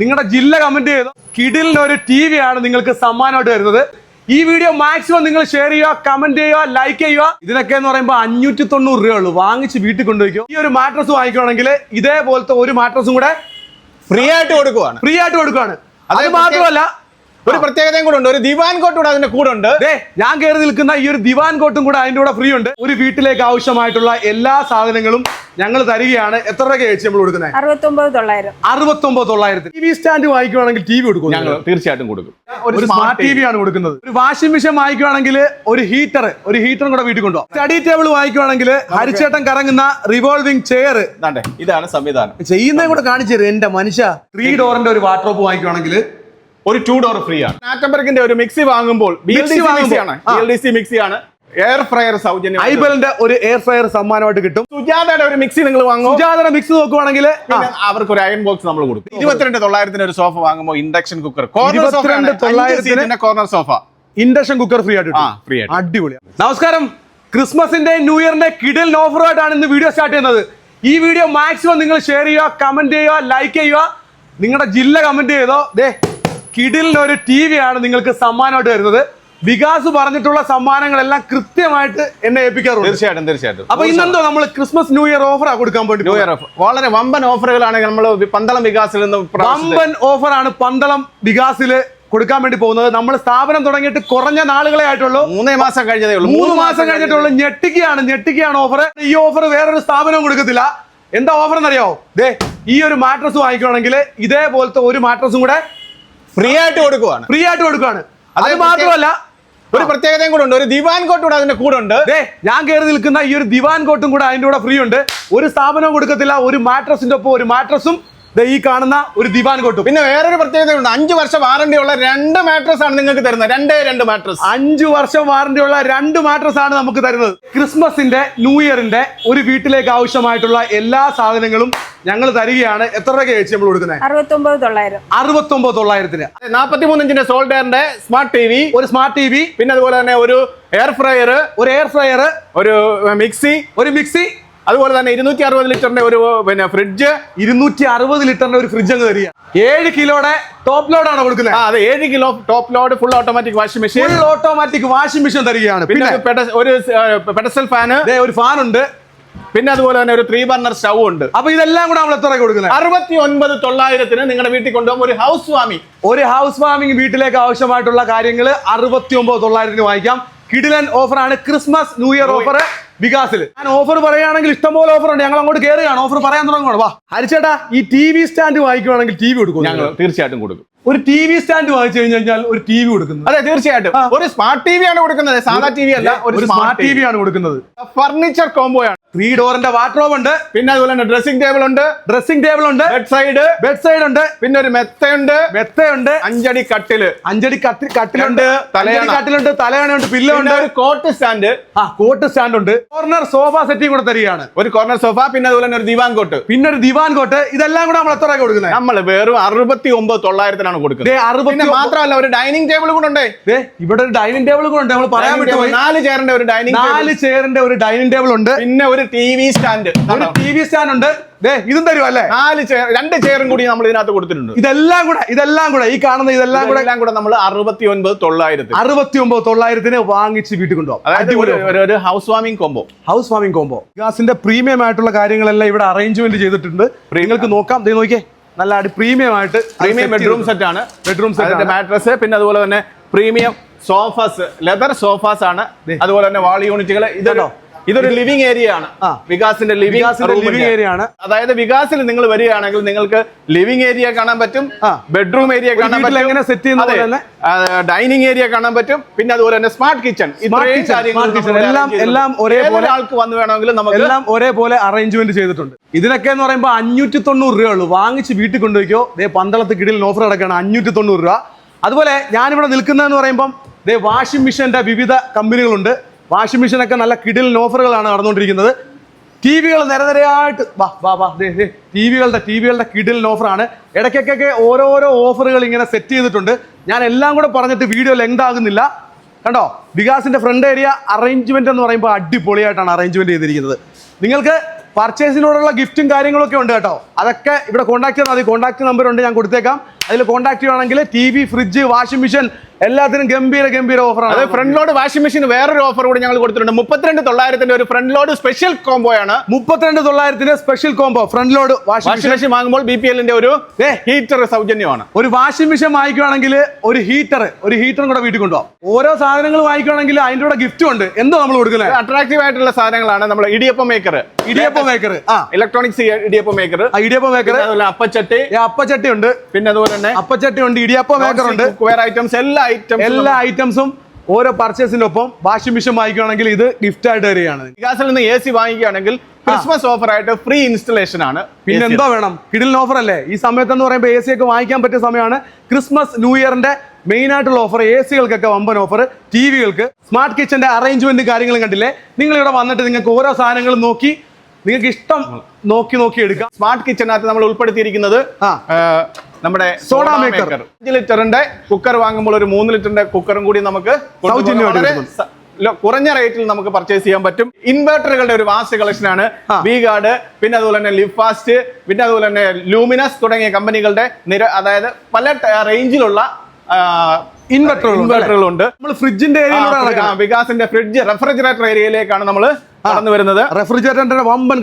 നിങ്ങളുടെ ജില്ല കമന്റ് ചെയ്തു കിഡിലിന് ഒരു TV ആണ് നിങ്ങൾക്ക് സമ്മാനമായിട്ട് വരുന്നത്. ഈ വീഡിയോ മാക്സിമം നിങ്ങൾ ഷെയർ ചെയ്യുക, കമന്റ് ചെയ്യുക, ലൈക്ക് ചെയ്യുക. ഇതിനൊക്കെ എന്ന് പറയുമ്പോൾ 590 രൂപയുള്ളൂ. വാങ്ങിച്ച് വീട്ടിൽ കൊണ്ടുപോയിക്കോ. ഈ ഒരു മാട്രസ് വാങ്ങിക്കുകയാണെങ്കിൽ ഇതേപോലത്തെ ഒരു മാട്രസും കൂടെ ഫ്രീ ആയിട്ട് കൊടുക്കുവാണ്. അത് മാത്രമല്ല ഒരു പ്രത്യേകതയും കൂടെ ഉണ്ട്. ഒരു ദിവാൻ കോട്ട് കൂടെ അതിന്റെ കൂടെ ഉണ്ട്. ഞാൻ കയറി നിൽക്കുന്ന ഈ ഒരു ദിവാൻ കോട്ടും കൂടെ അതിന്റെ കൂടെ ഫ്രീ ഉണ്ട്. ഒരു വീട്ടിലേക്ക് ആവശ്യമായിട്ടുള്ള എല്ലാ സാധനങ്ങളും ഞങ്ങൾ തരികയാണ്. എത്ര രൂപ ചേച്ചി നമ്മൾ കൊടുക്കുന്നത്? 69,900. TV സ്റ്റാൻഡ് വാങ്ങിക്കുവാണെങ്കിൽ TV കൊടുക്കും. ഞങ്ങൾ തീർച്ചയായിട്ടും കൊടുക്കും. ഒരു സ്മാർട്ട് TV ആണ് കൊടുക്കുന്നത്. ഒരു വാഷിംഗ് മെഷീൻ വാങ്ങിക്കുവാണെങ്കിൽ ഒരു ഹീറ്ററും കൂടെ വീട്ടിൽ കൊണ്ടുപോകും. സ്റ്റഡി ടേബിൾ വാങ്ങിക്കുവാണെങ്കിൽ ഹരിച്ചേട്ടൻ കറങ്ങുന്ന റിവോൾവിംഗ് ചെയർ, ഇതാണ് സംവിധാനം. ചെയ്യുന്നതും കൂടെ കാണിച്ചു തരും എന്റെ മനുഷ്യ. 3 ഡോറിന്റെ ഒരു വാർഡ്രോബ് വാങ്ങിക്കുവാണെങ്കിൽ ഒരു 2 ഡോർ ഫ്രീ ആണ്. നാറ്റംബർഗിന്റെ ഒരു മിക്സി വാങ്ങുമ്പോൾ BLDC മിക്സിയാണ്. എയർ ഫ്രയർ സൗജന്യം. ഐബലിന്റെ ഒരു എയർ ഫ്രയർ സമ്മാനമായിട്ട് കിട്ടും. സുജാതയുടെ ഒരു മിക്സി നിങ്ങൾ വാങ്ങും. സുജാതയുടെ മിക്സി നോക്കുവാണെങ്കിൽ അവർക്ക് ഒരു അയൺ ബോക്സ് നമ്മൾ കൊടുക്കും. 22,900 ഒരു സോഫ വാങ്ങുമ്പോൾ induction cooker, 22,900 corner sofa, induction cooker free ആയിട്ട്. അടിപൊളിയാണ്. നമസ്കാരം. ക്രിസ്മസിന്റെ ന്യൂ ഇയറിന്റെ കിഡിൽ ഓഫറുമായിട്ടാണ് ഇന്ന് വീഡിയോ സ്റ്റാർട്ട് ചെയ്യുന്നത്. ഈ വീഡിയോ മാക്സിമം നിങ്ങൾ ഷെയർ ചെയ്യുക, കമന്റ് ചെയ്യുക, ലൈക്ക് ചെയ്യുക. നിങ്ങളുടെ ജില്ല കമന്റ് ചെയ്തോ. കിഡിലിന് ഒരു TV ആണ് നിങ്ങൾക്ക് സമ്മാനമായിട്ട് വരുന്നത്. വികാസ് പറഞ്ഞിട്ടുള്ള സമ്മാനങ്ങളെല്ലാം കൃത്യമായിട്ട് എന്നെ ഏൽപ്പിക്കാറുണ്ട്. തീർച്ചയായിട്ടും. അപ്പൊ ഇന്നെന്തോ നമ്മൾ ക്രിസ്മസ് ന്യൂ ഇയർ ഓഫറാ കൊടുക്കാൻ വേണ്ടി. ന്യൂ ഇയർ ഓഫർ വളരെ വമ്പൻ ഓഫറുകളാണ് നമ്മൾ പന്തളം വികാസിൽ നിന്ന്. വമ്പൻ ഓഫറാണ് പന്തളം വികാസില് കൊടുക്കാൻ വേണ്ടി പോകുന്നത്. നമ്മൾ സ്ഥാപനം തുടങ്ങിയിട്ട് കുറഞ്ഞ നാളുകളെ ആയിട്ടുള്ളൂ. 3 മാസം കഴിഞ്ഞതേ ഉള്ളൂ. 3 മാസം കഴിഞ്ഞിട്ടുള്ളൂ. ഞെട്ടിക്കുകയാണ് ഓഫർ. ഈ ഓഫർ വേറൊരു സ്ഥാപനവും കൊടുക്കത്തില്ല. എന്താ ഓഫർ എന്നറിയോ? ഈ ഒരു മാട്രസ് വാങ്ങിക്കുകയാണെങ്കിൽ ഇതേപോലത്തെ ഒരു മാട്രസും കൂടെ ഫ്രീ ആയിട്ട് കൊടുക്കുവാണ്. അത് മാത്രമല്ല ഒരു പ്രത്യേകതയും കൂടെ ഉണ്ട്. ഒരു ദിവാൻ കോട്ട് കൂടെ അതിന്റെ കൂടെ ഉണ്ട്. ഞാൻ കയറി നിൽക്കുന്ന ഈ ഒരു ദിവാൻ കോട്ടും കൂടെ അതിന്റെ കൂടെ ഫ്രീ ഉണ്ട്. ഒരു സ്ഥാപനവും കൊടുക്കത്തില്ല. ഒരു മാട്രസിന്റെ ഒപ്പം ഒരു മാട്രസും ഈ കാണുന്ന ഒരു ദിവാൻ കോട്ടും. പിന്നെ വേറൊരു പ്രത്യേകതയുണ്ട്. 5 വർഷം വാറണ്ടി ഉള്ള 2 മാട്രസ് ആണ് നിങ്ങൾക്ക് തരുന്നത്. 2 മാട്രസ്. 5 വർഷം വാറണ്ടി ഉള്ള 2 മാട്രസ് ആണ് നമുക്ക് തരുന്നത്. ക്രിസ്മസിന്റെ ന്യൂ ഇയറിന്റെ ഒരു വീട്ടിലേക്ക് ആവശ്യമായിട്ടുള്ള എല്ലാ സാധനങ്ങളും ഞങ്ങൾ തരികയാണ്. എത്ര രൂപ ചേച്ചി നമ്മൾ കൊടുക്കുന്നത്? 69,900. 43 ഇഞ്ചിന്റെ സോൾഡറിന്റെ സ്മാർട്ട് TV, ഒരു സ്മാർട്ട് TV, പിന്നെ അതുപോലെ തന്നെ ഒരു എയർ ഫ്രയർ, ഒരു മിക്സി, അതുപോലെ തന്നെ 260 ലിറ്ററിന്റെ ഒരു ഫ്രിഡ്ജ്, 260 ലിറ്ററിന്റെ ഒരു ഫ്രിഡ്ജ് അങ്ങ് തരിക. 7 കിലോയുടെ ടോപ്പ് ലോഡ് ആണ് കൊടുക്കുന്നത്. അതെ, 7 kilo top load, full automatic washing machine തരികയാണ്. പിന്നെ ഒരു പെഡസ്റ്റൽ ഫാന്, ഒരു ഫാൻ ഉണ്ട്. പിന്നെ അതുപോലെ തന്നെ ഒരു 3 ബർണർ സ്റ്റൗ ഉണ്ട്. അപ്പൊ ഇതെല്ലാം കൂടെ നമ്മൾ എത്ര കൊടുക്കുന്നത്? 69,900 നിങ്ങളുടെ വീട്ടിൽ കൊണ്ടുപോകുമ്പോൾ ഒരു ഹൗസ് വാമിംഗ് വീട്ടിലേക്ക് ആവശ്യമായിട്ടുള്ള കാര്യങ്ങൾ 69,900 വാങ്ങിക്കാം. കിഡിലൻ ഓഫറാണ്. ക്രിസ്മസ് ന്യൂ ഇയർ ഓഫർ വികാസിൽ. ഞാൻ ഓഫർ പറയുകയാണെങ്കിൽ ഇഷ്ടംപോലെ ഓഫർ ഉണ്ട്. ഞങ്ങൾ അങ്ങോട്ട് കയറുകയാണ്. ഓഫർ പറയാൻ തുടങ്ങുകയാണ്. വാ ഹരിച്ചേട്ടാ, ഈ TV സ്റ്റാൻഡ് വാങ്ങിക്കുവാണെങ്കിൽ TV കൊടുക്കും. ഞങ്ങൾ തീർച്ചയായിട്ടും കൊടുക്കും. ഒരു TV സ്റ്റാൻഡ് വാങ്ങിച്ചു കഴിഞ്ഞാൽ ഒരു TV കൊടുക്കുന്നത്. അതെ, തീർച്ചയായിട്ടും. ഒരു സ്മാർട്ട് TV ആണ് കൊടുക്കുന്നത്. സാധാ TV അല്ല, ഒരു സ്മാർട്ട് TV ആണ് കൊടുക്കുന്നത്. ഫർണിച്ചർ കോംബോ ആണ്. 3 ഡോറിന്റെ വാർഡ്രോബ് ഉണ്ട്. പിന്നെ അതുപോലെ തന്നെ ഡ്രസ്സിംഗ് ടേബിൾ ഉണ്ട്. ബെഡ് സൈഡ് ഉണ്ട്. പിന്നെ ഒരു മെത്തയുണ്ട്. 5 അടി കട്ടില്. 5 അടി കട്ടിലുണ്ട്. തലയാണുണ്ട്. പില്ലോ ഉണ്ട്. ഒരു കോട്ട് സ്റ്റാൻഡ് ഉണ്ട്. കോർണർ സോഫ സെറ്റിംഗ് കൂടെ തരികയാണ്. ഒരു കോർണർ സോഫ, പിന്നെ അതുപോലെ തന്നെ ഒരു ദിവാൻ കോട്ട്. ഇതെല്ലാം കൂടെ നമ്മൾ എത്ര കൊടുക്കുന്നത്? നമ്മൾ വെറും 69,900 കൊടുക്കുന്നത്. മാത്രമല്ല, ഒരു ഡൈനിങ് ടേബിൾ കൂടെ ഉണ്ട്. ഇവിടെ ഒരു ഡൈനിങ് ടേബിൾ കൂടെ ഉണ്ട്. നമ്മൾ പറയാൻ പറ്റുമോ? 4 ചെയറിന്റെ ഒരു ഡൈനിങ് ടേബിൾ ഉണ്ട്. പിന്നെ ഒരു TV സ്റ്റാൻഡ് ഉണ്ട്. ഇതും തരും അല്ലേ? 2 ചെയറും കൂടി നമ്മൾ ഇതിനകത്ത് കൊടുത്തിട്ടുണ്ട്. ഇതെല്ലാം കൂടെ ഈ കാണുന്ന ഇതെല്ലാം കൂടെ നമ്മൾ 69,900 വാങ്ങിച്ച് വീട്ടിൽ കൊണ്ടുപോകും. അതായത് ഒരു ഹൗസ് വാമിംഗ് കോംബോ. ഗ്യാസിന്റെ പ്രീമിയം ആയിട്ടുള്ള കാര്യങ്ങളെല്ലാം ഇവിടെ അറേഞ്ച്മെന്റ് ചെയ്തിട്ടുണ്ട്. നിങ്ങൾക്ക് നോക്കാം. നോക്കിയേ, നല്ല പ്രീമിയം ബെഡ്റൂം സെറ്റ് ആണ്. മാട്രസ്, പിന്നെ അതുപോലെ തന്നെ പ്രീമിയം സോഫാസ്, ലെതർ സോഫാസ് ആണ്. അതുപോലെ തന്നെ വാൾ യൂണിറ്റുകൾ. ഇതൊരു ലിവിംഗ് ഏരിയ ആണ്. വികാസിന്റെ ലിവിംഗ് ഏരിയ ആണ്. അതായത് വികാസിൽ നിങ്ങൾ വരികയാണെങ്കിൽ നിങ്ങൾക്ക് ലിവിംഗ് ഏരിയ കാണാൻ പറ്റും, ബെഡ്റൂം ഏരിയ കാണാൻ പറ്റും, എങ്ങനെ സെറ്റ് ചെയ്യുന്നത്, ഡൈനിങ് ഏരിയ കാണാൻ പറ്റും. പിന്നെ അതുപോലെ തന്നെ സ്മാർട്ട് കിച്ചൺ. എല്ലാം ഒരേപോലെ ആൾക്ക് വന്ന് വേണമെങ്കിൽ നമുക്ക് എല്ലാം ഒരേപോലെ അറേഞ്ച്മെന്റ് ചെയ്തിട്ടുണ്ട്. ഇതിനൊക്കെ എന്ന് പറയുമ്പോൾ 590 രൂപയുള്ളൂ. വാങ്ങിച്ച് വീട്ടിൽ കൊണ്ടുപോയിക്കോ. പന്തളത്ത് കിഡിൽ ഓഫർ അടക്കാണ് 590 രൂപ. അതുപോലെ ഞാനിവിടെ നിൽക്കുന്നതെന്ന് പറയുമ്പം വാഷിംഗ് മെഷീന്റെ വിവിധ കമ്പനികളുണ്ട്. വാഷിംഗ് മെഷീനൊക്കെ നല്ല കിഡിൽ ഓഫറുകളാണ് നടന്നുകൊണ്ടിരിക്കുന്നത്. ടിവികൾ നിരനിരയായിട്ട് ടിവികളുടെ കിഡിൽ ഓഫറാണ്. ഇടയ്ക്കൊക്കെ ഓരോരോ ഓഫറുകൾ ഇങ്ങനെ സെറ്റ് ചെയ്തിട്ടുണ്ട്. ഞാൻ എല്ലാം കൂടെ പറഞ്ഞിട്ട് വീഡിയോ ലെങ്ത് ആകുന്നില്ല. കണ്ടോ, വികാസിന്റെ ഫ്രണ്ട് ഏരിയ അറേഞ്ച്മെന്റ് എന്ന് പറയുമ്പോൾ അടിപൊളിയായിട്ടാണ് അറേഞ്ച്മെന്റ് ചെയ്തിരിക്കുന്നത്. നിങ്ങൾക്ക് പർച്ചേസിനോടുള്ള ഗിഫ്റ്റും കാര്യങ്ങളൊക്കെ ഉണ്ട് കേട്ടോ. അതൊക്കെ ഇവിടെ കോൺടാക്ട് ചെയ്താൽ മതി. കോൺടാക്ട് നമ്പർ ഉണ്ട്, ഞാൻ കൊടുത്തേക്കാം. അതിൽ കോൺടാക്ട് ചെയ്യുകയാണെങ്കിൽ TV, ഫ്രിഡ്ജ്, വാഷിംഗ് മെഷീൻ എല്ലാത്തിനും ഗംഭീര ഓഫറാണ്. അതെ, ഫ്രണ്ട് ലോഡ് വാഷിംഗ് മെഷീൻ വേറൊരു ഓഫർ കൂടി ഞങ്ങൾ കൊടുത്തിട്ടുണ്ട്. 32,900 ഒരു ഫ്രണ്ട് ലോഡ് സ്പെഷ്യൽ കോംബോ ആണ്. 32,900 special combo front load washing machine വാങ്ങുമ്പോൾ BPL ഒരു ഹീറ്റർ സൗജന്യമാണ്. ഒരു വാഷിംഗ് മെഷീൻ വാങ്ങിക്കുകയാണെങ്കിൽ ഒരു ഹീറ്ററും കൂടെ വീട്ടിൽ കൊണ്ടുപോകാം. ഓരോ സാധനങ്ങൾ വാങ്ങിക്കുകയാണെങ്കിൽ അതിന്റെ കൂടെ ഗിഫ്റ്റും ഉണ്ട്. എന്തോ നമ്മൾ കൊടുക്കുന്നത് അട്രാക്റ്റീവ് ആയിട്ടുള്ള സാധനങ്ങളാണ്. നമ്മൾ ഇടിയപ്പം മേക്കർ, ഇലക്ട്രോണിക്സ് ഇടിയപ്പം മേക്കർ, അപ്പച്ചട്ടി ഉണ്ട്. പിന്നെ അതുപോലെ തന്നെ അപ്പച്ചട്ടി ഉണ്ട്, ഇടിയപ്പം മേക്കർ ഉണ്ട്, കുക്കർ ഐറ്റംസ്, എല്ലാ ഐറ്റംസും ഓരോ പർച്ചേസിന്റെ ഒപ്പം വാഷിംഗ് മെഷീൻ വാങ്ങിക്കുകയാണെങ്കിൽ ഇത് ഗിഫ്റ്റ് ആയിട്ട് തരികയാണ്. വികാസിൽ നിന്ന് AC വാങ്ങിക്കുകയാണെങ്കിൽ ക്രിസ്മസ് ഓഫർ ആയിട്ട് ഫ്രീ ഇൻസ്റ്റലേഷൻ ആണ്. പിന്നെ എന്തോ വേണം, കിടിലൻ ഓഫർ അല്ലേ ഈ സമയത്ത് എന്ന് പറയുമ്പോൾ. AC ഒക്കെ വാങ്ങിക്കാൻ പറ്റിയ സമയമാണ്. ക്രിസ്മസ് ന്യൂ ഇയറിന്റെ മെയിൻ ആയിട്ടുള്ള ഓഫർ, ACകൾക്കൊക്കെ വമ്പൻ ഓഫർ, TVകൾക്ക്, സ്മാർട്ട് കിച്ചന്റെ അറേഞ്ച്മെന്റ് കാര്യങ്ങളും കണ്ടില്ലേ. നിങ്ങൾ ഇവിടെ വന്നിട്ട് നിങ്ങൾക്ക് ഓരോ സാധനങ്ങളും നോക്കി നിങ്ങൾക്ക് ഇഷ്ടം നോക്കി എടുക്കാം. സ്മാർട്ട് കിച്ചനകത്ത് നമ്മൾ ഉൾപ്പെടുത്തിയിരിക്കുന്നത് നമ്മുടെ സോഡ മേക്കർ. 5 ലിറ്ററിന്റെ കുക്കർ വാങ്ങുമ്പോൾ ഒരു 3 ലിറ്ററിന്റെ കുക്കറും കൂടി നമുക്ക് കുറഞ്ഞ റേറ്റിൽ നമുക്ക് പർച്ചേസ് ചെയ്യാൻ പറ്റും. ഇൻവെർട്ടറുകളുടെ ഒരു വാസ്റ്റ് കളക്ഷൻ ആണ് V-Guard, പിന്നെ അതുപോലെ തന്നെ ലിഫാസ്റ്റ്, പിന്നെ അതുപോലെ തന്നെ ലൂമിനസ് തുടങ്ങിയ കമ്പനികളുടെ അതായത് പല റേഞ്ചിലുള്ള ഇൻവെർട്ടറുകളുണ്ട്. നമ്മൾ ഫ്രിഡ്ജിന്റെ ഏരിയയിലൂടെ വികാസിന്റെ ഫ്രിഡ്ജ് റെഫ്രിജറേറ്റർ ഏരിയയിലേക്കാണ് നമ്മൾ കടന്നു വരുന്നത്. റെഫ്രിജറേറ്ററിന്റെ വമ്പൻ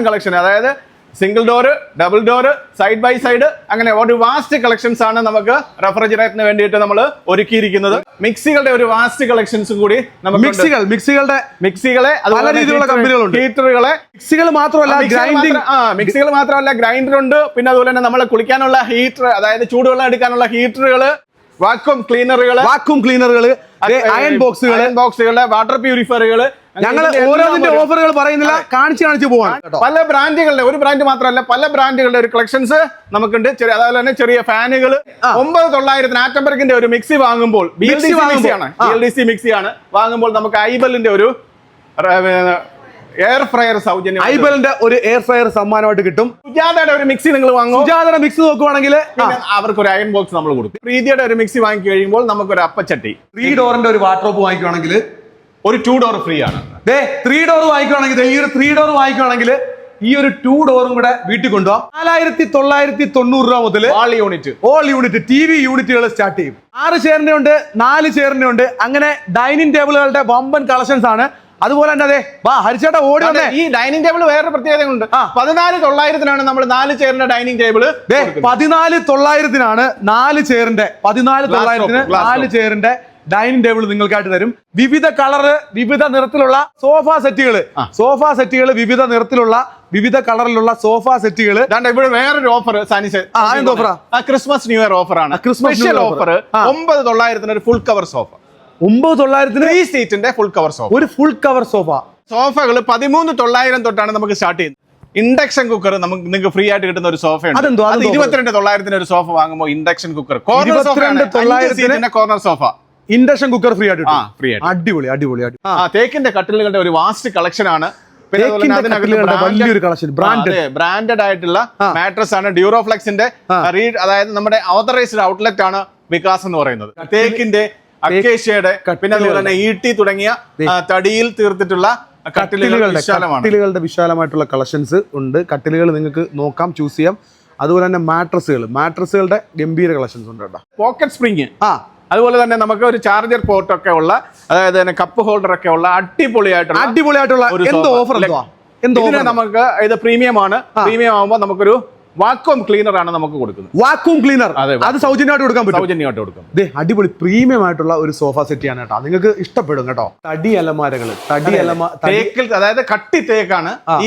കളക്ഷൻ, അതായത് single door, double door, side by side, അങ്ങനെ ഒരു വാസ്റ്റ് കളക്ഷൻസ് ആണ് നമുക്ക് റെഫ്രിജറേറ്ററിന് വേണ്ടിയിട്ട് നമ്മൾ ഒരുക്കിയിരിക്കുന്നത്. മിക്സികളുടെ ഒരു വാസ്റ്റ് കളക്ഷൻസ് കൂടി നമുക്ക് മിക്സികളെ പല രീതിയിലുള്ള കമ്പനികളുണ്ട്. ഹീറ്ററുകളെ മിക്സികൾ മാത്രമല്ല ഗ്രൈൻഡർ ഉണ്ട്. പിന്നെ അതുപോലെ തന്നെ നമ്മൾ കുളിക്കാനുള്ള ഹീറ്റർ, അതായത് ചൂടുവെള്ളം എടുക്കാനുള്ള ഹീറ്ററുകള്, വാക്വം ക്ലീനറുകള്, അയൺ ബോക്സുകള്, വാട്ടർ പ്യൂരിഫയറുകള്. ഞങ്ങൾ ഓരോന്നിന്റെ ഓഫറുകൾ പറയുന്നില്ല, കാണിച്ചു പോവാണ്. പല ബ്രാൻഡുകളുടെ, ഒരു ബ്രാൻഡ് മാത്രമല്ല പല ബ്രാൻഡുകളുടെ ഒരു കളക്ഷൻസ് നമുക്കുണ്ട്. അതുപോലെ തന്നെ ചെറിയ ഫാനുകൾ. 9,900 ആറ്റംബർഗിന്റെ ഒരു മിക്സി വാങ്ങുമ്പോൾ, BLDC മിക്സിയാണ് വാങ്ങുമ്പോൾ നമുക്ക് ഐബലിന്റെ ഒരു എയർ ഫ്രയർ സൗജന്യം, ഐബലിന്റെ ഒരു എയർ ഫ്രയർ സമ്മാനമായിട്ട് കിട്ടും. സുജാതയുടെ ഒരു മിക്സി നിങ്ങൾ വാങ്ങും. സുജാതയുടെ മിക്സി നോക്കുവാണെങ്കിൽ അവർക്ക് ഒരു അയൺ ബോക്സ് നമ്മൾ കൊടുക്കും. പ്രീതിയുടെ ഒരു മിക്സി വാങ്ങി കഴിയുമ്പോൾ നമുക്ക് ഒരു അപ്പച്ചട്ടി. 3 ഡോറിന്റെ ഒരു വാർഡ്രോബ് വാങ്ങിക്കുവാണെങ്കിൽ ഒരു 2 ഡോർ ഫ്രീ ആണ്. 3 ഡോർ വാങ്ങിക്കുവാണെങ്കിൽ, ഈ ഒരു 3 ഡോർ വാങ്ങിക്കുവാണെങ്കിൽ ഈ ഒരു 2 ഡോറും കൂടെ വീട്ടിൽ കൊണ്ടുപോകാം. 4,990 രൂപ മുതൽ ഓൾ യൂണിറ്റ് TV യൂണിറ്റുകൾ സ്റ്റാർട്ട് ചെയ്യും. 6 ചെയറിന്റെ ഉണ്ട്, 4 ചെയറിന്റെ ഉണ്ട്. അങ്ങനെ ഡൈനിങ് ടേബിളുകളുടെ വമ്പൻ കളക്ഷൻസ് ആണ്. അതുപോലെ തന്നെ അതെ ഹരിച്ചേട്ടാ ഓടി വന്നേ. ഈ ഡൈനിങ് ടേബിൾ വേറെ പ്രത്യേകതയുണ്ട്. 14,900 നമ്മൾ 4 ചെയറിന്റെ ഡൈനിങ് ടേബിൾ. 14,900 4 ചെയറിന്റെ 14,900 4 ചെയറിന്റെ ഡൈനിങ് ടേബിൾ നിങ്ങൾക്കായിട്ട് തരും. വിവിധ കളറ്, വിവിധ നിറത്തിലുള്ള സോഫ സെറ്റുകൾ, വിവിധ കളറിലുള്ള സോഫ സെറ്റുകൾ. ഇവിടെ വേറൊരു offer, Christmas new year offer ആണ്. സ്പെഷ്യൽ ഓഫർ 9,900 ഒരു ഫുൾ കവർ സോഫ. 9,900 3 സീറ്റിന്റെ ഫുൾ കവർ സോഫ. ഒരു ഫുൾ കവർ സോഫകൾ 13,900 തൊട്ടാണ് നമുക്ക് സ്റ്റാർട്ട് ചെയ്യുന്നത്. ഇൻഡക്ഷൻ കുക്കർ നിങ്ങൾക്ക് ഫ്രീ ആയിട്ട് കിട്ടുന്ന ഒരു സോഫയാണ്. 22,900 ഒരു സോഫ വാങ്ങുമ്പോൾ induction cooker, corner sofa, induction cooker free ആയിട്ട്. അടിപൊളി. തേക്കിന്റെ കട്ടിലുകളുടെ ഒരു വാസ്റ്റ് കളക്ഷൻ ആണ്. വലിയൊരു കളക്ഷൻ, ബ്രാൻഡഡ് ആയിട്ടുള്ള മാട്രസ് ആണ്. ഡ്യൂറോഫ്ലെക്സിന്റെ അതായത് നമ്മുടെ ഓതറൈസ്ഡ് ഔട്ട്ലെറ്റ് ആണ് വികാസ് എന്ന് പറയുന്നത്. തേക്കിന്റെ, അക്കേഷ്യയുടെ, പിന്നെ അതുപോലെ തന്നെ ഈട്ടി തുടങ്ങിയ തടിയിൽ തീർത്തിട്ടുള്ള കട്ടിലുകളുടെ വിശാലമായിട്ടുള്ള കളക്ഷൻസ് ഉണ്ട്. കട്ടിലുകൾ നിങ്ങൾക്ക് നോക്കാം, ചൂസ് ചെയ്യാം. അതുപോലെ തന്നെ മാട്രസുകളുടെ ഗംഭീര കളക്ഷൻസ് ഉണ്ട് കേട്ടോ. പോക്കറ്റ് സ്പ്രിങ്, അതുപോലെ തന്നെ നമുക്ക് ഒരു ചാർജർ പോർട്ട് ഒക്കെ ഉള്ള, അതായത് തന്നെ കപ്പ് ഹോൾഡർ ഒക്കെ ഉള്ള അടിപൊളിയായിട്ടുള്ള നമുക്ക് ഇത് പ്രീമിയം ആണ്. പ്രീമിയം ആകുമ്പോൾ നമുക്കൊരു വാക്വം ക്ലീനർ ആണ് നമുക്ക് കൊടുക്കുന്നത്. വാക്വം ക്ലീനർ അത് സൗജന്യമായിട്ട് കൊടുക്കാം. അടിപൊളി പ്രീമിയം ആയിട്ടുള്ള ഒരു സോഫ സെറ്റ് ആണ് കേട്ടോ. നിങ്ങൾക്ക് ഇഷ്ടപ്പെടും കേട്ടോ. തടി അലമാരകൾ, തേക്കിൽ, അതായത് കട്ടി തേക്കാണ്. ഈ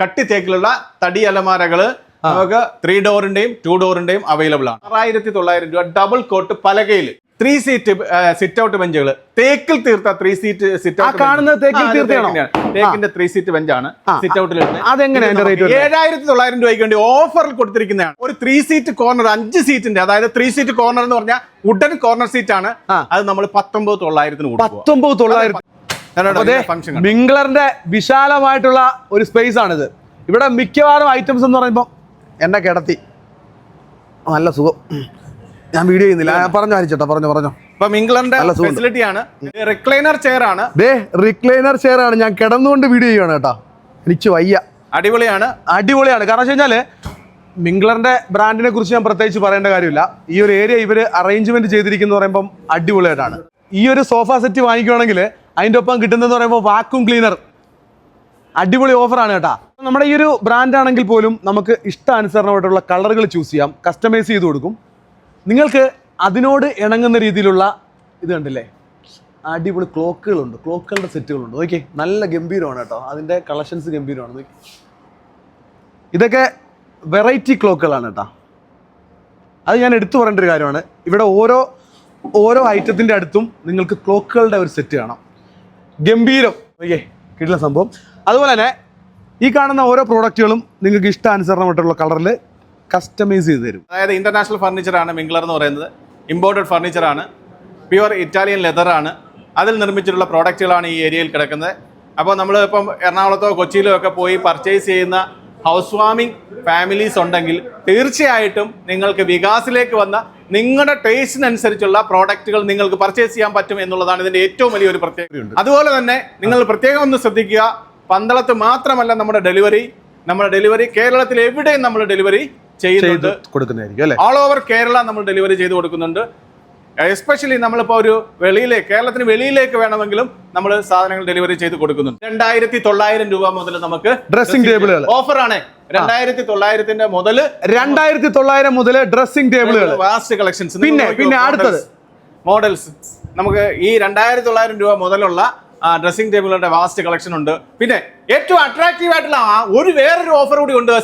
കട്ടി തേക്കിലുള്ള തടി അലമാരകള് നമുക്ക് 3 ഡോറിന്റെയും 2 ഡോറിന്റെയും അവൈലബിൾ ആണ്. 6,900 രൂപ ഡബിൾ കോട്ട് പലകയില്. 3 സീറ്റ് സിറ്റ് ഔട്ട് ബെഞ്ചുകൾ, തേക്കിൽ തീർത്ത 3 സീറ്റ് സിറ്റ് ഔട്ട്. തേക്കിന്റെ 3 സീറ്റ് ബെഞ്ചാണ് സിറ്റ് ഔട്ടിൽ. 7,900 രൂപയ്ക്ക് വേണ്ടി ഓഫറിൽ കൊടുത്തിരിക്കുന്നതാണ്. ഒരു 3 സീറ്റ് കോർണർ, 5 സീറ്റിന്റെ, അതായത് 3 സീറ്റ് കോർണർ എന്ന് പറഞ്ഞാൽ വുഡൻ കോർണർ സീറ്റ് ആണ്. അത് നമ്മൾ 19,900 കൊടുക്കും. മിംഗ്ലറിന്റെ വിശാലമായിട്ടുള്ള ഒരു സ്പേസ് ആണിത്. ഇവിടെ മിക്കവാറും ഐറ്റംസ് എന്ന് പറയുമ്പോൾ എന്നെ കിടത്തി നല്ല സുഖം. ഞാൻ വീഡിയോ ചെയ്യുന്നില്ല, പറഞ്ഞു ഹരിച്ചേട്ടാ, പറഞ്ഞു. ഇപ്പൊ മിംഗ്ലറിന്റെ ഫെസിലിറ്റി ആണ്. റിക്ലൈനർ ചെയർ ആണ്. റിക്ലൈനർ ചെയർ ആണ്. ഞാൻ കിടന്നുകൊണ്ട് വീഡിയോ ചെയ്യുകയാണ് കേട്ടോ. എനിക്ക് വയ്യ. അടിപൊളിയാണ്. കാരണം വെച്ച് കഴിഞ്ഞാല് മിംഗ്ലറിന്റെ ബ്രാൻഡിനെ കുറിച്ച് ഞാൻ പ്രത്യേകിച്ച് പറയേണ്ട കാര്യമില്ല. ഈ ഒരു ഏരിയ ഇവര് അറേഞ്ച്മെന്റ് ചെയ്തിരിക്കുന്ന പറയുമ്പോൾ അടിപൊളിയായിട്ടാണ്. ഈ ഒരു സോഫ സെറ്റ് വാങ്ങിക്കുകയാണെങ്കിൽ അതിൻ്റെ ഒപ്പം കിട്ടുന്നതെന്ന് പറയുമ്പോൾ വാക്യൂം ക്ലീനർ അടിപൊളി ഓഫറാണ് കേട്ടാ. നമ്മുടെ ഈ ഒരു ബ്രാൻഡ് ആണെങ്കിൽ പോലും നമുക്ക് ഇഷ്ടാനുസരണമായിട്ടുള്ള കളറുകൾ ചൂസ് ചെയ്യാം, കസ്റ്റമൈസ് ചെയ്ത് കൊടുക്കും. നിങ്ങൾക്ക് അതിനോട് ഇണങ്ങുന്ന രീതിയിലുള്ള ഇത് കണ്ടില്ലേ, അടിപൊളി ക്ലോക്കുകളുണ്ട്, ക്ലോക്കുകളുടെ സെറ്റുകളുണ്ട്. ഓക്കെ, നല്ല ഗംഭീരമാണ് കേട്ടോ. അതിൻ്റെ കളക്ഷൻസ് ഗംഭീരമാണ്. ഇതൊക്കെ വെറൈറ്റി ക്ലോക്കുകളാണ് കേട്ടോ. അത് ഞാൻ എടുത്തു പറയേണ്ട ഒരു കാര്യമാണ്. ഇവിടെ ഓരോ ഐറ്റത്തിൻ്റെ അടുത്തും നിങ്ങൾക്ക് ക്ലോക്കുകളുടെ ഒരു സെറ്റ് കാണാം. ഗംഭീരം. ഓക്കെ, കിട്ടുന്ന സംഭവം. അതുപോലെ തന്നെ ഈ കാണുന്ന ഓരോ പ്രോഡക്റ്റുകളും നിങ്ങൾക്ക് ഇഷ്ടാനുസരണമായിട്ടുള്ള കളറിൽ കസ്റ്റമൈസ് ചെയ്ത് തരും. അതായത് ഇന്റർനാഷണൽ ഫർണിച്ചറാണ് മിംഗ്ലർ എന്ന് പറയുന്നത്. ഇമ്പോർട്ടഡ് ഫർണിച്ചറാണ്, പ്യുവർ ഇറ്റാലിയൻ ലെതറാണ്. അതിൽ നിർമ്മിച്ചിട്ടുള്ള പ്രോഡക്റ്റുകളാണ് ഈ ഏരിയയിൽ കിടക്കുന്നത്. അപ്പോൾ നമ്മൾ ഇപ്പം എറണാകുളത്തോ കൊച്ചിയിലോ ഒക്കെ പോയി പർച്ചേസ് ചെയ്യുന്ന ഹൗസ് വാമിംഗ് ഫാമിലീസ് ഉണ്ടെങ്കിൽ തീർച്ചയായിട്ടും നിങ്ങൾക്ക് വികാസിലേക്ക് വന്ന നിങ്ങളുടെ ടേസ്റ്റിനനുസരിച്ചുള്ള പ്രോഡക്റ്റുകൾ നിങ്ങൾക്ക് പർച്ചേസ് ചെയ്യാൻ പറ്റും എന്നുള്ളതാണ് ഇതിന്റെ ഏറ്റവും വലിയൊരു പ്രത്യേകത. അതുപോലെ തന്നെ നിങ്ങൾ പ്രത്യേകം ഒന്ന് ശ്രദ്ധിക്കുക, പന്തളത്ത് മാത്രമല്ല നമ്മുടെ ഡെലിവറി കേരളത്തിൽ എവിടെയും നമ്മൾ ഡെലിവറി ചെയ്ത് കൊടുക്കുന്നതായിരിക്കും. ഓൾ ഓവർ കേരള നമ്മൾ ഡെലിവറി ചെയ്ത് കൊടുക്കുന്നുണ്ട്. എസ്പെഷ്യലി നമ്മളിപ്പോൾ ഒരു കേരളത്തിന് വെളിയിലേക്ക് വേണമെങ്കിലും നമ്മൾ സാധനങ്ങൾ ഡെലിവറി ചെയ്ത് കൊടുക്കുന്നുണ്ട്. 2,900 രൂപ മുതൽ നമുക്ക് ഡ്രസ്സിംഗ് ടേബിളുകൾ ഓഫറാണ്. 2,900 മുതൽ 2,900 മുതൽ ഡ്രസ്സിംഗ് ടേബിളുകൾ, വാസ്റ്റ് കളക്ഷൻസ്. പിന്നെ അടുത്തത് മോഡൽസ് നമുക്ക് ഈ 2,900 രൂപ മുതലുള്ള ഡ്രസ്സിംഗ് ടേബിളുകളുടെ വാസ്റ്റ് കളക്ഷൻ ഉണ്ട്. പിന്നെ ഏറ്റവും അട്രാക്റ്റീവ് ആയിട്ടുള്ള വേറൊരു ഓഫർ കൂടി ഉണ്ട്.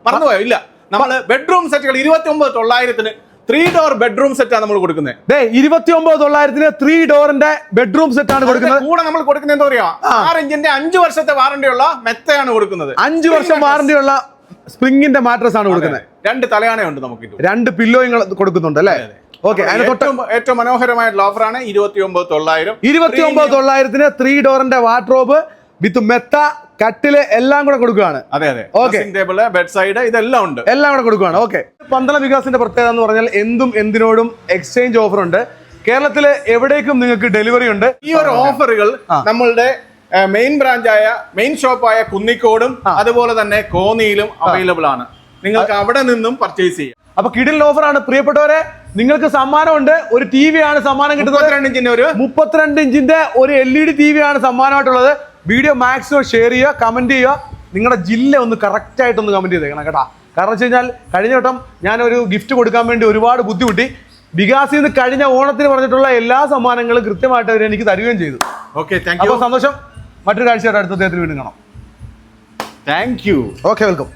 മറന്നുപോയോ? ഇല്ല, നമ്മൾ ബെഡ്റൂം സെറ്റുകൾ 29,900 3 ഡോർ ബെഡ്റൂം സെറ്റ് ആണ് നമ്മൾ കൊടുക്കുന്നത്. 29,900 3 ഡോറിന്റെ ബെഡ്റൂം സെറ്റ് ആണ് കൊടുക്കുന്നത്. കൂടെ നമ്മൾ കൊടുക്കുന്നത് എന്താ പറയാ, 6 ഇഞ്ചിന്റെ 5 വർഷത്തെ വാറണ്ടിയുള്ള മെത്തയാണ് കൊടുക്കുന്നത്. 5 വർഷം വാറണ്ടിയുള്ള സ്പ്രിംഗിന്റെ മാട്രസ് ആണ് കൊടുക്കുന്നത്. 2 തലയാണയുണ്ട്, നമുക്ക് 2 പില്ലോയും കൊടുക്കുന്നുണ്ട് അല്ലേ? ഓക്കെ, ഏറ്റവും മനോഹരമായിട്ടുള്ള ഓഫറാണ് 29,900. 29,900 3 ഡോറിന്റെ വാർഡ്രോബ് വിത്ത് മെത്ത, കട്ടില് എല്ലാം കൂടെ കൊടുക്കുകയാണ്. അതെ, ടേബിള്, ബെഡ് സൈഡ് ഇതെല്ലാം ഉണ്ട്, എല്ലാം കൂടെ കൊടുക്കുകയാണ്. ഓക്കെ, പന്തളം വികാസിന്റെ പ്രത്യേകത എന്ന് പറഞ്ഞാൽ എന്തിനോടും എക്സ്ചേഞ്ച് ഓഫർ ഉണ്ട്. കേരളത്തിലെ എവിടേക്കും നിങ്ങൾക്ക് ഡെലിവറി ഉണ്ട്. ഈ ഒരു ഓഫറുകൾ നമ്മളുടെ മെയിൻ ഷോപ്പായ കുന്നിക്കോടും അതുപോലെ തന്നെ കോന്നിയിലും അവൈലബിൾ ആണ്. നിങ്ങൾക്ക് അവിടെ നിന്നും പർച്ചേസ് ചെയ്യാം. അപ്പൊ കിടിലൻ ഓഫറാണ് പ്രിയപ്പെട്ടവരെ. നിങ്ങൾക്ക് സമ്മാനമുണ്ട്. ഒരു TV ആണ് സമ്മാനം കിട്ടുന്നത്. 32 ഇഞ്ചിന്റെ ഒരു LED TV ആണ് സമ്മാനമായിട്ടുള്ളത്. വീഡിയോ മാക്സിമം ഷെയർ ചെയ്യുക, കമന്റ് ചെയ്യുക. നിങ്ങളുടെ ജില്ല ഒന്ന് കറക്റ്റ് ആയിട്ടൊന്ന് കമന്റ് ചെയ്തേക്കണം കേട്ടാ. കാരണം വെച്ച് കഴിഞ്ഞാൽ കഴിഞ്ഞ വട്ടം ഞാനൊരു ഗിഫ്റ്റ് കൊടുക്കാൻ വേണ്ടി ഒരുപാട് ബുദ്ധിമുട്ടി. വികാസിൽ നിന്ന് കഴിഞ്ഞ ഓണത്തിന് പറഞ്ഞിട്ടുള്ള എല്ലാ സമ്മാനങ്ങളും കൃത്യമായിട്ട് അവർ എനിക്ക് തരികയും ചെയ്തു. ഓക്കെ, അപ്പോൾ സന്തോഷം. മറ്റൊരു കാഴ്ചയുടെ അടുത്ത അദ്ദേഹത്തിന് വീണ്ടും കാണാം. Thank you. Okay, welcome.